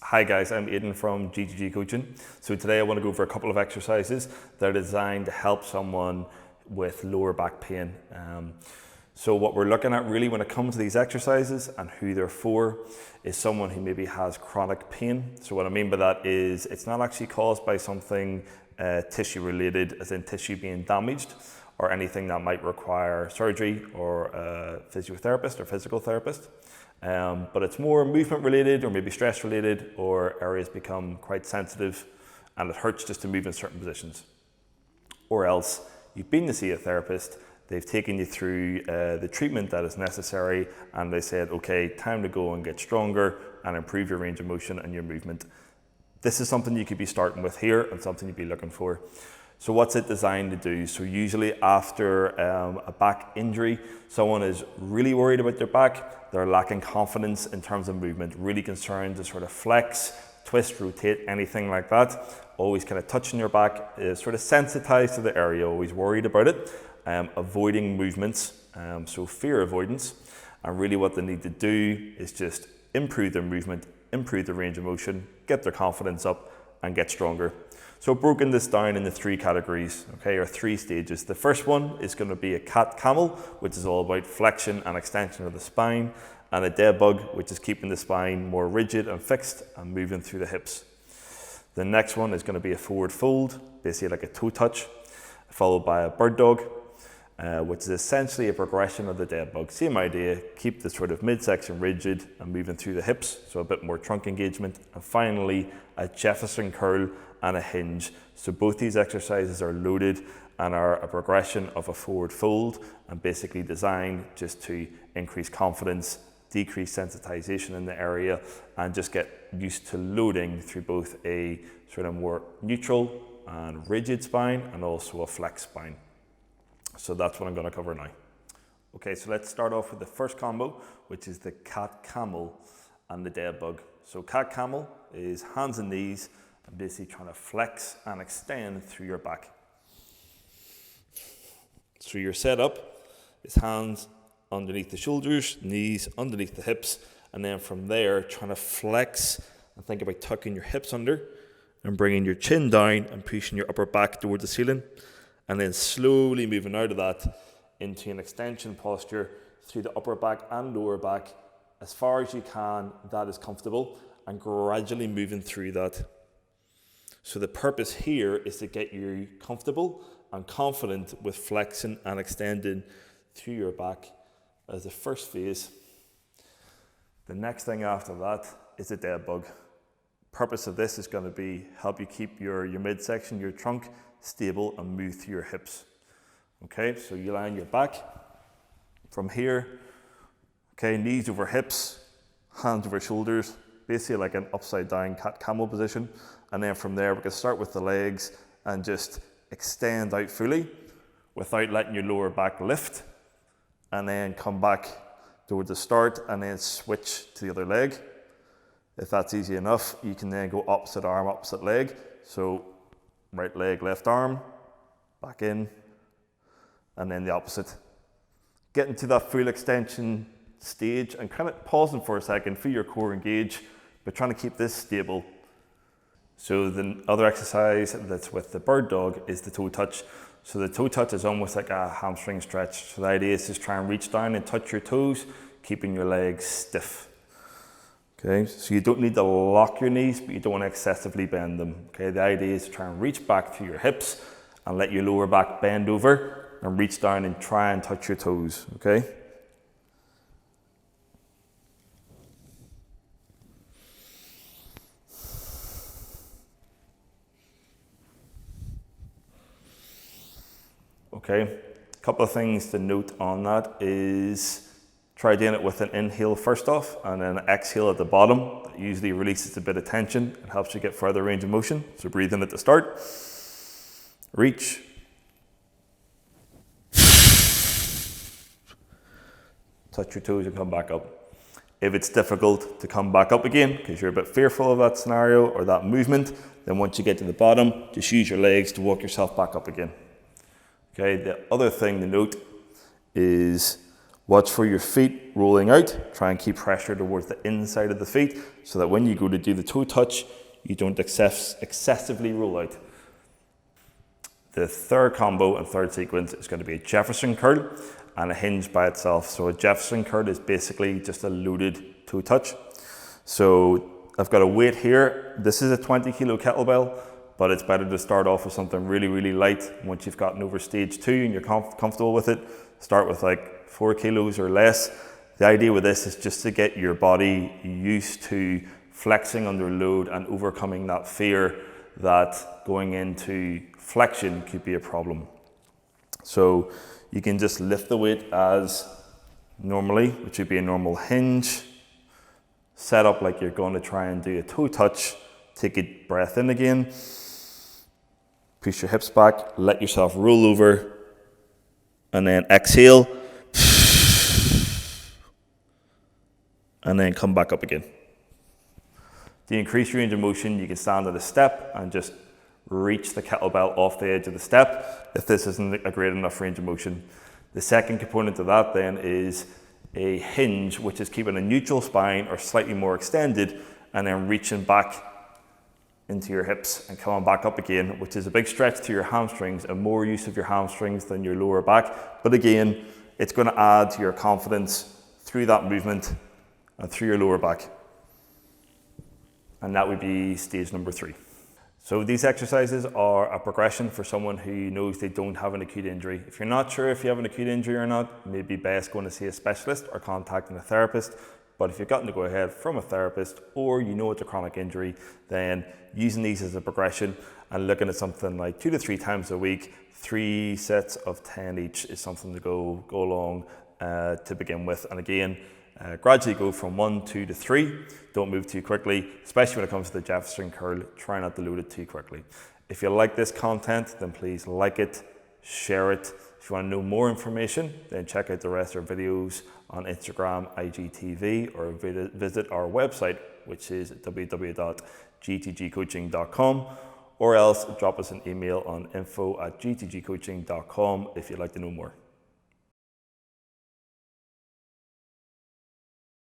Hi guys, I'm Aidan from GGG Coaching. So today I want to go over a couple of exercises that are designed to help someone with lower back pain. So what we're looking at really when it comes to these exercises and who they're for is someone who maybe has chronic pain. So what I mean by that is it's not actually caused by something tissue related, as in tissue being damaged, or anything that might require surgery or a physiotherapist or physical therapist. But it's more movement related or maybe stress related, or areas become quite sensitive and it hurts just to move in certain positions. Or else you've been to see a therapist, they've taken you through the treatment that is necessary and they said, okay, time to go and get stronger and improve your range of motion and your movement. This is something you could be starting with here and something you'd be looking for. So what's it designed to do? So usually after a back injury, someone is really worried about their back, they're lacking confidence in terms of movement, really concerned to sort of flex, twist, rotate, anything like that. Always kind of touching your back, sort of sensitized to the area, always worried about it, avoiding movements, so fear avoidance. And really what they need to do is just improve their movement, improve their range of motion, get their confidence up and get stronger. So I've broken this down into three categories, okay, or three stages. The first one is going to be a cat-camel, which is all about flexion and extension of the spine, and a dead bug, which is keeping the spine more rigid and fixed and moving through the hips. The next one is going to be a forward fold, basically like a toe touch, followed by a bird dog, which is essentially a progression of the dead bug. Same idea, keep the sort of midsection rigid and moving through the hips, so a bit more trunk engagement. And finally, a Jefferson curl and a hinge. So both these exercises are loaded and are a progression of a forward fold and basically designed just to increase confidence, decrease sensitization in the area, and just get used to loading through both a sort of more neutral and rigid spine and also a flex spine. So that's what I'm going to cover now. Okay, so let's start off with the first combo, which is the cat-camel and the dead bug. So cat-camel is hands and knees, and basically trying to flex and extend through your back. So your setup is hands underneath the shoulders, knees underneath the hips, and then from there trying to flex and think about tucking your hips under and bringing your chin down and pushing your upper back towards the ceiling, and then slowly moving out of that into an extension posture through the upper back and lower back as far as you can, that is comfortable, and gradually moving through that. So the purpose here is to get you comfortable and confident with flexing and extending through your back as the first phase. The next thing after that is a dead bug. Purpose of this is going to be help you keep your midsection, your trunk stable and move through your hips. Okay, so you lie on your back from here. Okay, knees over hips, hands over shoulders, basically like an upside down cat-camel position. And then from there, we can start with the legs and just extend out fully without letting your lower back lift. And then come back towards the start and then switch to the other leg. If that's easy enough, you can then go opposite arm, opposite leg. So right leg, left arm, back in, and then the opposite. Getting to that full extension stage and kind of pausing for a second, feel your core engage, but trying to keep this stable. So the other exercise that's with the bird dog is the toe touch. So the toe touch is almost like a hamstring stretch. So the idea is just try and reach down and touch your toes, keeping your legs stiff. Okay, so you don't need to lock your knees, but you don't want to excessively bend them. Okay, the idea is to try and reach back through your hips and let your lower back bend over and reach down and try and touch your toes. Okay. Okay, a couple of things to note on that is try doing it with an inhale first off and then an exhale at the bottom. That usually releases a bit of tension and helps you get further range of motion. So breathe in at the start, reach, touch your toes and come back up. If it's difficult to come back up again because you're a bit fearful of that scenario or that movement, then once you get to the bottom, just use your legs to walk yourself back up again. Okay, the other thing to note is Watch for your feet rolling out. Try and keep pressure towards the inside of the feet so that when you go to do the toe touch, you don't excessively roll out. The third combo and third sequence is going to be a Jefferson curl and a hinge by itself. So a Jefferson curl is basically just a loaded toe touch. So I've got a weight here. This is a 20 kilo kettlebell, but it's better to start off with something really, really light. Once you've gotten over stage 2 and you're comfortable with it, start with like 4 kilos or less. The idea with this is just to get your body used to flexing under load and overcoming that fear that going into flexion could be a problem. So you can just lift the weight as normally, which would be a normal hinge. Set up like you're going to try and do a toe touch. Take a breath in again. Push your hips back, let yourself roll over, and then exhale. And then come back up again. To increase your range of motion, you can stand at a step and just reach the kettlebell off the edge of the step if this isn't a great enough range of motion. The second component of that then is a hinge, which is keeping a neutral spine or slightly more extended and then reaching back into your hips and coming back up again, which is a big stretch to your hamstrings and more use of your hamstrings than your lower back. But again, it's going to add to your confidence through that movement and through your lower back. And that would be stage number 3. So these exercises are a progression for someone who knows they don't have an acute injury. If you're not sure if you have an acute injury or not, maybe best going to see a specialist or contacting a therapist. But if you've gotten to go ahead from a therapist or you know it's a chronic injury, then using these as a progression and looking at something like 2 to 3 times a week, 3 sets of 10 each is something to go along to begin with. And again, gradually go from 1, 2 to 3. Don't move too quickly, especially when it comes to the Jefferson curl. Try not to load it too quickly. If you like this content, then please like it, share it. If you want to know more information, then check out the rest of our videos on Instagram, IGTV, or visit our website, which is www.gtgcoaching.com, or else drop us an email on info@gtgcoaching.com if you'd like to know more.